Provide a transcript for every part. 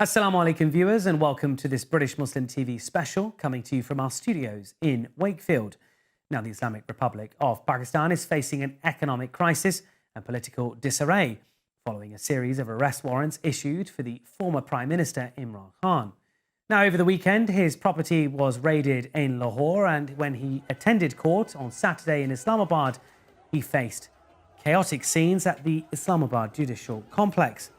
Assalamu alaikum viewers, and welcome to this British Muslim TV special coming to you from our studios in Wakefield. Now, the Islamic Republic of Pakistan is facing an economic crisis and political disarray following a series of arrest warrants issued for the former Prime Minister Imran Khan. Now, over the weekend, his property was raided in Lahore, and when he attended court on Saturday in Islamabad, he faced chaotic scenes at the Islamabad Judicial Complex.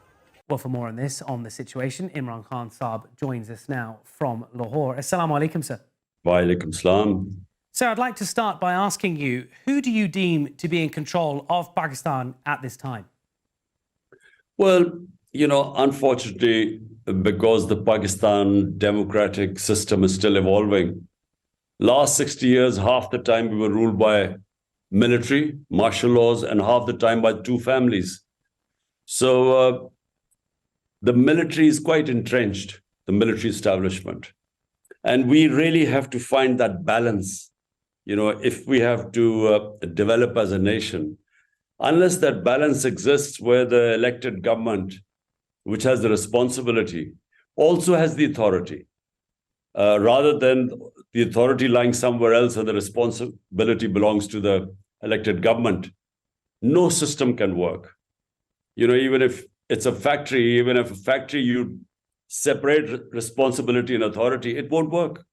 Well, for more on this, on the situation, Imran Khan Saab joins us now from Lahore. Assalamu alaikum, sir. Wa alaikum salam. Sir, I'd like to start by asking you, who do you deem to be in control of Pakistan at this time? Well, unfortunately, because the Pakistan democratic system is still evolving, last 60 years, half the time we were ruled by military, martial laws, and half the time by two families. So the military is quite entrenched, the military establishment. And we really have to find that balance, if we have to develop as a nation. Unless that balance exists where the elected government, which has the responsibility, also has the authority, rather than the authority lying somewhere else and the responsibility belongs to the elected government, no system can work. Even if it's a factory, even if a factory you separate responsibility and authority, it won't work.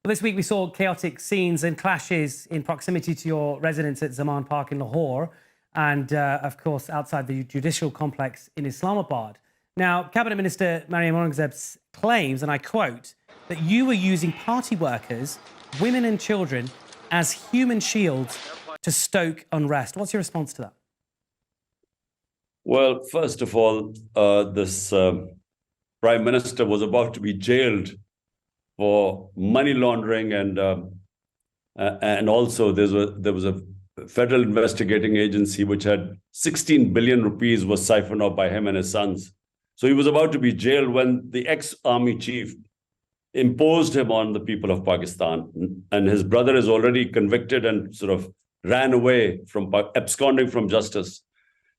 Well, this week we saw chaotic scenes and clashes in proximity to your residence at Zaman Park in Lahore and, of course, outside the judicial complex in Islamabad. Now, Cabinet Minister Maryam Aurangzeb claims, and I quote, that you were using party workers, women and children as human shields to stoke unrest. What's your response to that? Well, first of all, this Prime Minister was about to be jailed for money laundering, and also there was a federal investigating agency which had 16 billion rupees was siphoned off by him and his sons. So he was about to be jailed when the ex-army chief imposed him on the people of Pakistan, and his brother is already convicted and sort of ran away from absconding from justice.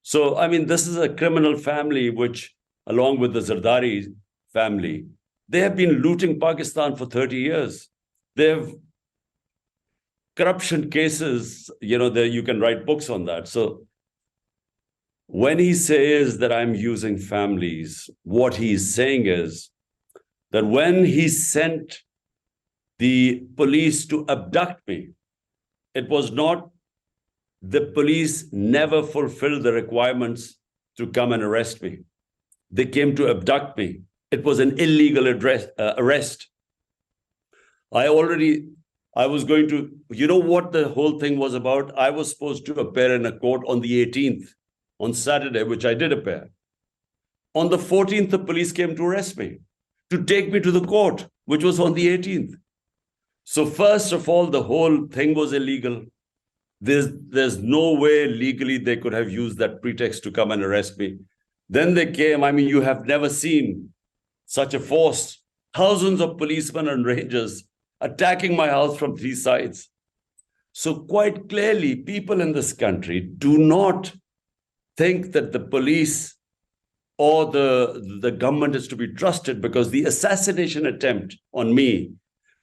So, this is a criminal family which, along with the Zardari family, they have been looting Pakistan for 30 years. They have corruption cases, you can write books on that. So when he says that I'm using families, what he's saying is that when he sent the police to abduct me, it was not the police never fulfilled the requirements to come and arrest me. They came to abduct me. It was an illegal arrest. I was going to, what the whole thing was about? I was supposed to appear in a court on the 18th, on Saturday, which I did appear. On the 14th, the police came to arrest me, to take me to the court, which was on the 18th. So first of all, the whole thing was illegal. There's no way legally they could have used that pretext to come and arrest me. Then they came, you have never seen such a force, thousands of policemen and rangers attacking my house from three sides. So quite clearly, people in this country do not think that the police or the government is to be trusted, because the assassination attempt on me,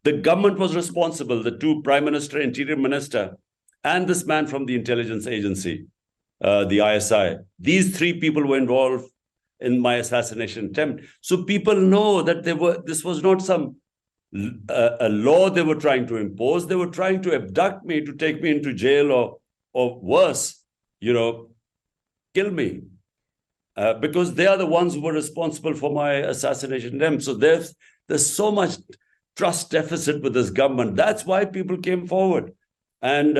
the government was responsible, the two Prime Minister, Interior Minister, and this man from the intelligence agency, the ISI. These three people were involved in my assassination attempt. So people know that this was not some a law they were trying to impose. They were trying to abduct me, to take me into jail, or worse, kill me. Because they are the ones who were responsible for my assassination attempt. So there's so much trust deficit with this government. That's why people came forward and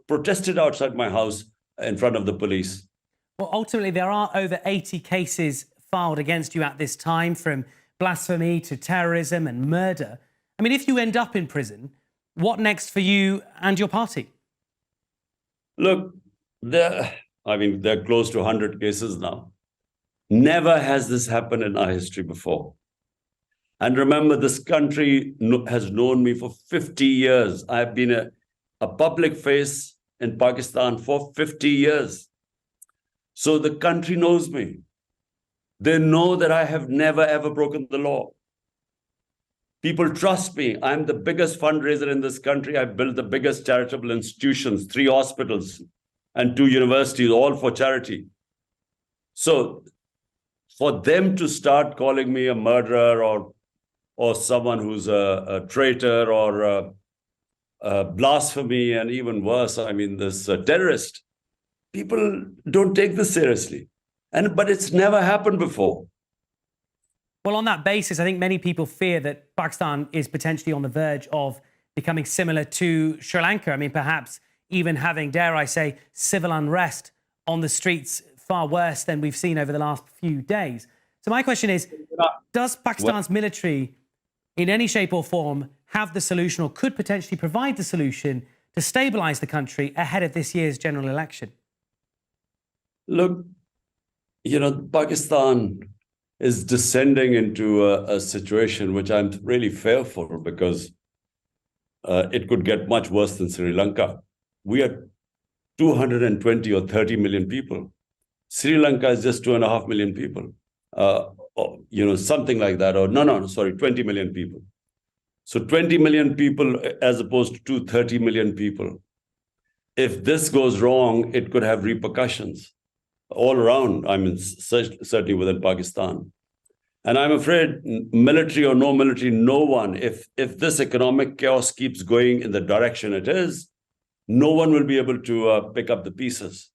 protested outside my house in front of the police. Well, ultimately, there are over 80 cases filed against you at this time, from blasphemy to terrorism and murder. If you end up in prison, what next for you and your party? Look, there are close to 100 cases now. Never has this happened in our history before. And remember, this country has known me for 50 years. I've been a public face in Pakistan for 50 years. So the country knows me. They know that I have never, ever broken the law. People trust me. I'm the biggest fundraiser in this country. I've built the biggest charitable institutions, 3 hospitals and 2 universities, all for charity. So for them to start calling me a murderer or someone who's a traitor or a blasphemy, and even worse, I mean, this terrorist, people don't take this seriously. But it's never happened before. Well, on that basis, I think many people fear that Pakistan is potentially on the verge of becoming similar to Sri Lanka. I mean, perhaps even having, dare I say, civil unrest on the streets far worse than we've seen over the last few days. So my question is, does Pakistan's military in any shape or form have the solution or could potentially provide the solution to stabilize the country ahead of this year's general election? Look, Pakistan is descending into a situation which I'm really fearful because it could get much worse than Sri Lanka. We are 220 or 30 million people. Sri Lanka is just 2.5 million people, something like that. Or no, sorry, 20 million people. So 20 million people as opposed to 230 million people. If this goes wrong, it could have repercussions all around, I mean, certainly within Pakistan. And I'm afraid, military or no military, no one, if this economic chaos keeps going in the direction it is, no one will be able to pick up the pieces.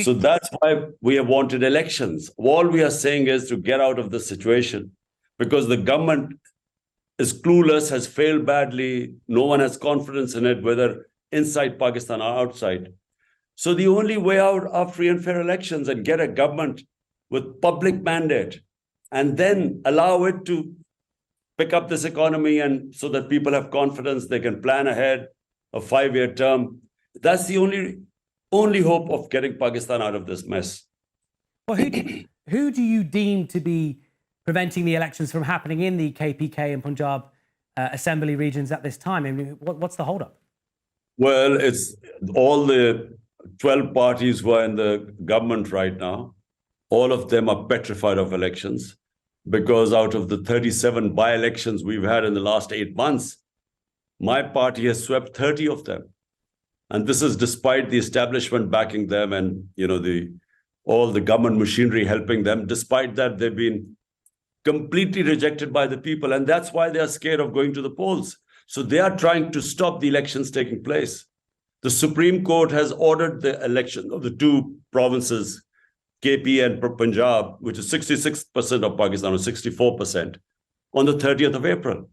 So that's why we have wanted elections. All we are saying is to get out of this situation because the government is clueless, has failed badly. No one has confidence in it, whether inside Pakistan or outside. So the only way out are free and fair elections and get a government with public mandate and then allow it to pick up this economy and so that people have confidence, they can plan ahead a 5-year term. That's the only hope of getting Pakistan out of this mess. Well, who do you deem to be preventing the elections from happening in the KPK and Punjab assembly regions at this time? I mean, what's the holdup? Well, it's all the 12 parties who are in the government right now. All of them are petrified of elections because out of the 37 by-elections we've had in the last 8 months, my party has swept 30 of them. And this is despite the establishment backing them and, all the government machinery helping them. Despite that, they've been completely rejected by the people. And that's why they are scared of going to the polls. So they are trying to stop the elections taking place. The Supreme Court has ordered the election of the 2 provinces, KP and Punjab, which is 66% of Pakistan or 64%, on the 30th of April.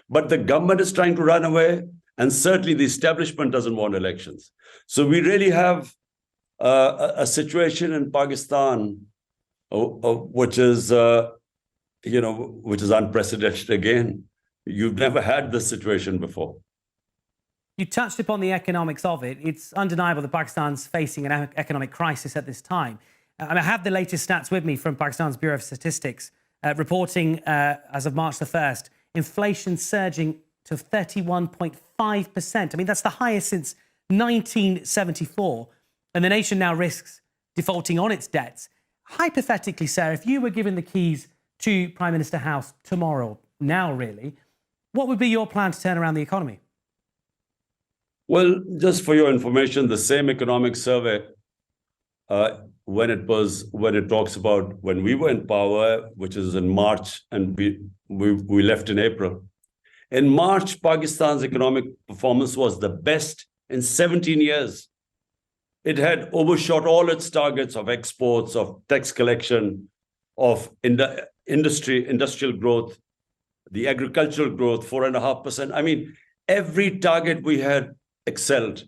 But the government is trying to run away, and certainly the establishment doesn't want elections. So we really have a situation in Pakistan which is unprecedented again. You've never had this situation before. You touched upon the economics of it. It's undeniable that Pakistan's facing an economic crisis at this time. I have the latest stats with me from Pakistan's Bureau of Statistics, reporting as of March the 1st, inflation surging to 31.5%. I mean, that's the highest since 1974. And the nation now risks defaulting on its debts. Hypothetically, sir, if you were given the keys to Prime Minister House tomorrow, now really, what would be your plan to turn around the economy? Well, just for your information, the same economic survey, when it talks about when we were in power, which is in March, and we left in April. In March, Pakistan's economic performance was the best in 17 years. It had overshot all its targets of exports, of tax collection, of industrial growth, the agricultural growth, 4.5%. I mean, every target we had excelled.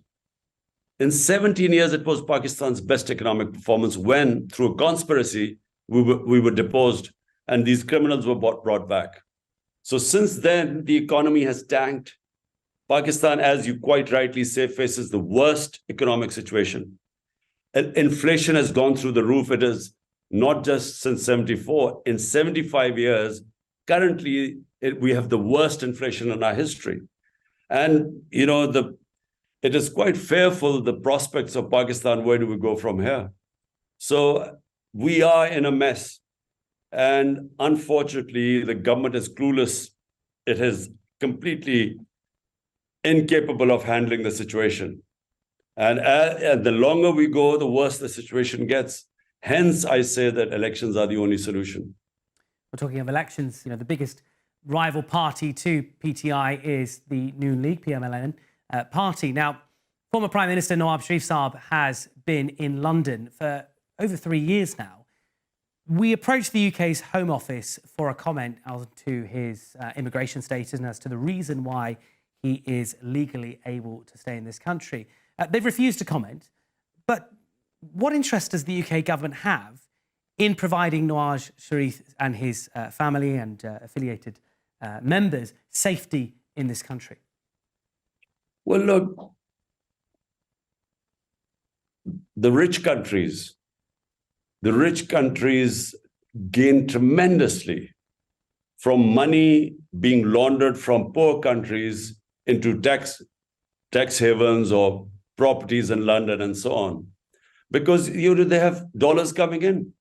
In 17 years, it was Pakistan's best economic performance when, through a conspiracy, we were deposed and these criminals were brought back. So since then, the economy has tanked. Pakistan, as you quite rightly say, faces the worst economic situation. And inflation has gone through the roof. It is not just since 74. In 75 years, currently, we have the worst inflation in our history. And, it is quite fearful, the prospects of Pakistan. Where do we go from here? So we are in a mess. And unfortunately, the government is clueless. It is completely incapable of handling the situation. And the longer we go, the worse the situation gets. Hence, I say that elections are the only solution. We're talking of elections. The biggest rival party to PTI is the Noon League, PMLN party. Now, former Prime Minister Nawaz Sharif Saab has been in London for over 3 years now. We approached the UK's Home Office for a comment as to his immigration status and as to the reason why he is legally able to stay in this country. They've refused to comment. But what interest does the UK government have in providing Nawaz Sharif and his family and affiliated members safety in this country? Well, look, the rich countries gain tremendously from money being laundered from poor countries into tax havens or properties in London and so on, because they have dollars coming in.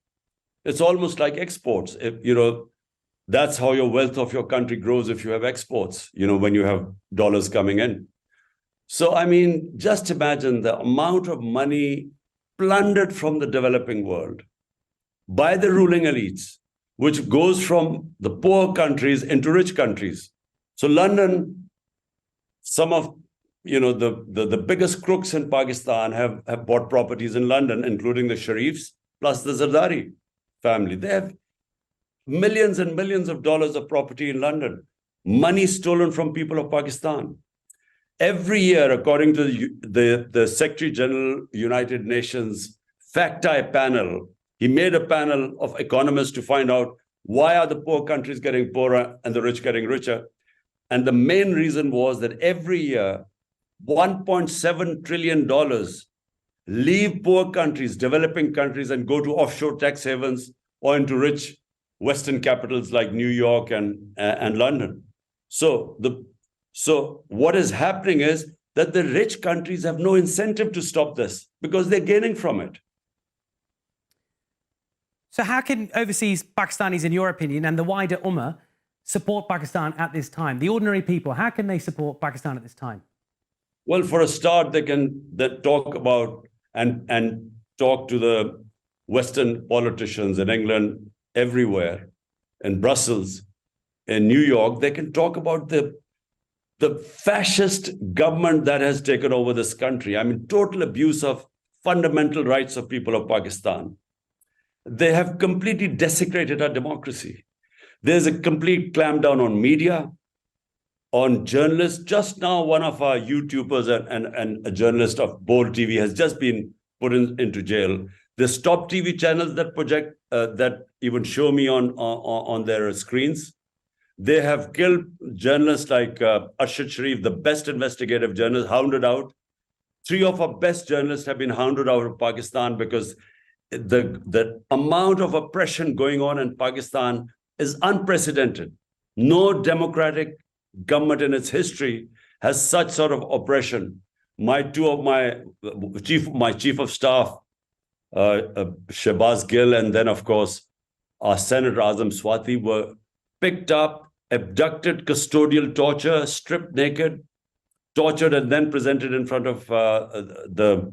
It's almost like exports. That's how your wealth of your country grows, if you have exports, when you have dollars coming in. So, I mean, just imagine the amount of money plundered from the developing world by the ruling elites, which goes from the poor countries into rich countries. So London, some of the biggest crooks in Pakistan have bought properties in London, including the Sharifs, plus the Zardari family. They have millions and millions of dollars of property in London, money stolen from people of Pakistan. Every year, according to the Secretary General, United Nations FACTI panel, he made a panel of economists to find out why are the poor countries getting poorer and the rich getting richer. And the main reason was that every year, $1.7 trillion leave poor countries, developing countries, and go to offshore tax havens or into rich Western capitals like New York and London. So what is happening is that the rich countries have no incentive to stop this because they're gaining from it. So how can overseas Pakistanis, in your opinion, and the wider Ummah support Pakistan at this time? The ordinary people, how can they support Pakistan at this time? Well, for a start, they can talk about and talk to the Western politicians in England, everywhere, in Brussels, in New York. They can talk about the fascist government that has taken over this country. I mean, total abuse of fundamental rights of people of Pakistan. They have completely desecrated our democracy. There's a complete clampdown on media, on journalists. Just now, one of our YouTubers and a journalist of Bold TV has just been put into jail. There's top TV channels that project, that even show me on their screens. They have killed journalists like Arshad Sharif, the best investigative journalist, hounded out. 3 of our best journalists have been hounded out of Pakistan because the amount of oppression going on in Pakistan is unprecedented. No democratic government in its history has such sort of oppression. My chief of staff, Shehbaz Gill, and then of course our Senator Azam Swati were picked up, abducted, custodial torture, stripped naked, tortured, and then presented in front of the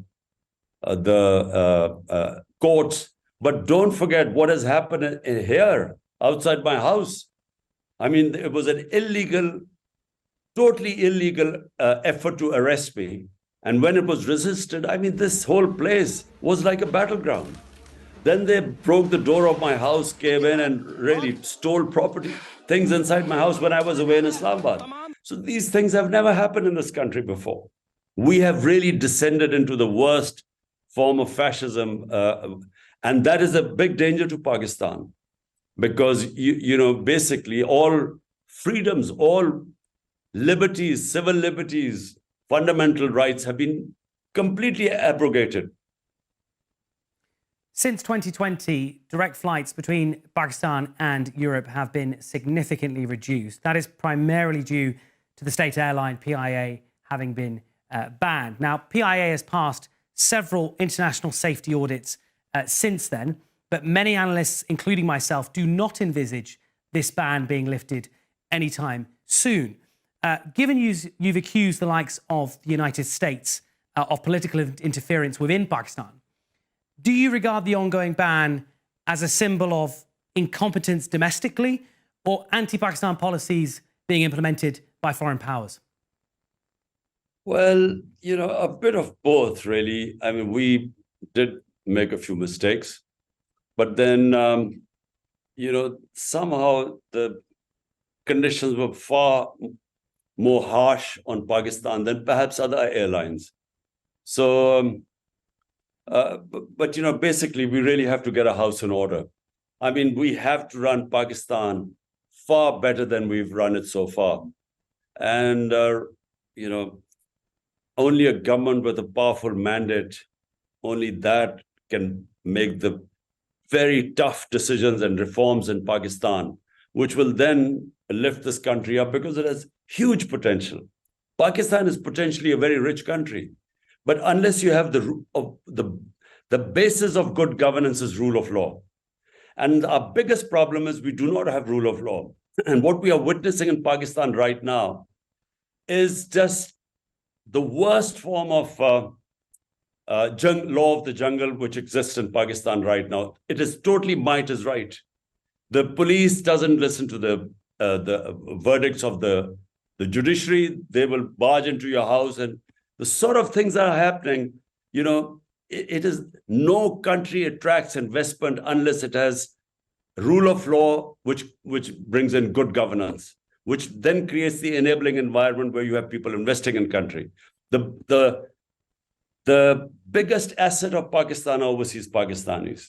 courts. But don't forget what has happened here outside my house. I mean, it was an illegal, totally illegal effort to arrest me. And when it was resisted, I mean, this whole place was like a battleground. Then they broke the door of my house, came in and really stole property, things inside my house when I was away in Islamabad. So these things have never happened in this country before. We have really descended into the worst form of fascism. And that is a big danger to Pakistan because, basically all freedoms, all liberties, civil liberties, fundamental rights have been completely abrogated. Since 2020, direct flights between Pakistan and Europe have been significantly reduced. That is primarily due to the state airline PIA having been banned. Now, PIA has passed several international safety audits since then. but many analysts, including myself, do not envisage this ban being lifted anytime soon. Given you've accused the likes of the United States of political interference within Pakistan, do you regard the ongoing ban as a symbol of incompetence domestically or anti-Pakistan policies being implemented by foreign powers? Well, a bit of both, really. I mean, we did make a few mistakes, but then, somehow the conditions were far more harsh on Pakistan than perhaps other airlines. So, basically, we really have to get a house in order. I mean, we have to run Pakistan far better than we've run it so far. And, only a government with a powerful mandate, only that can make the very tough decisions and reforms in Pakistan, which will then lift this country up because it has huge potential. Pakistan is potentially a very rich country, but unless you have the basis of good governance is rule of law. And our biggest problem is we do not have rule of law. And what we are witnessing in Pakistan right now is just the worst form of law of the jungle which exists in Pakistan right now. It is totally might is right. The police doesn't listen to the verdicts of the judiciary. They will barge into your house, and the sort of things that are happening, it is no country attracts investment unless it has rule of law, which brings in good governance, which then creates the enabling environment where you have people investing in country. The biggest asset of Pakistan are overseas Pakistanis.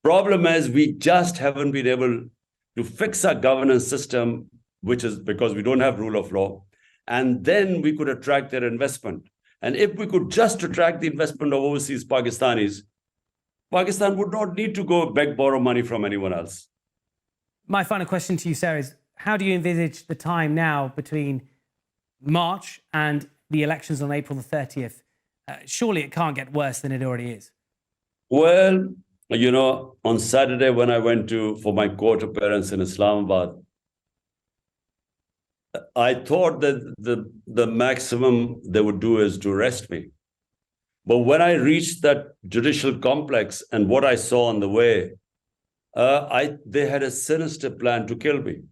Problem is we just haven't been able to fix our governance system, which is because we don't have rule of law. And then we could attract their investment. And if we could just attract the investment of overseas Pakistanis, Pakistan would not need to go beg, borrow money from anyone else. My final question to you, Sarah, is how do you envisage the time now between March and the elections on April the 30th? Surely it can't get worse than it already is. Well, on Saturday when I went for my court appearance in Islamabad, I thought that the maximum they would do is to arrest me. But when I reached that judicial complex and what I saw on the way, they had a sinister plan to kill me.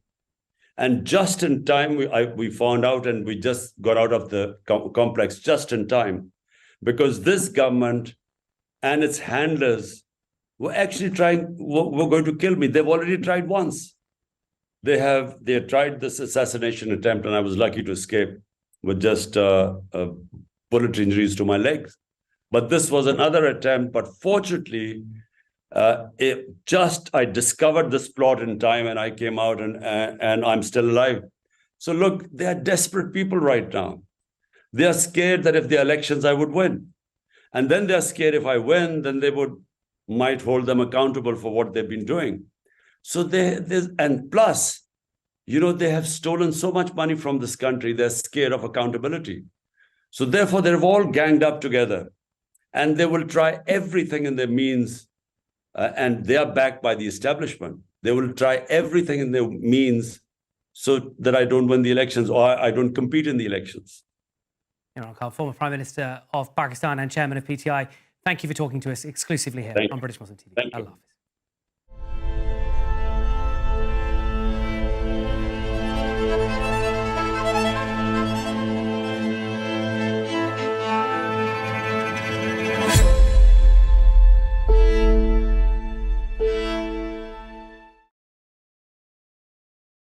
And just in time, we found out, and we just got out of the complex just in time, because this government and its handlers were actually were going to kill me. They've already tried once. They tried this assassination attempt, and I was lucky to escape with just bullet injuries to my legs. But this was another attempt. But fortunately, I discovered this plot in time, and I came out, and I'm still alive. So look, they are desperate people right now. They are scared that if the elections, I would win. And then they're scared if I win, then they might hold them accountable for what they've been doing. So and plus, they have stolen so much money from this country, they're scared of accountability. So therefore, they've all ganged up together, and they will try everything in their means, and they are backed by the establishment. They will try everything in their means so that I don't win the elections or I don't compete in the elections. Imran Khan, former Prime Minister of Pakistan and Chairman of PTI, thank you for talking to us exclusively here on British Muslim TV. Allah Hafiz.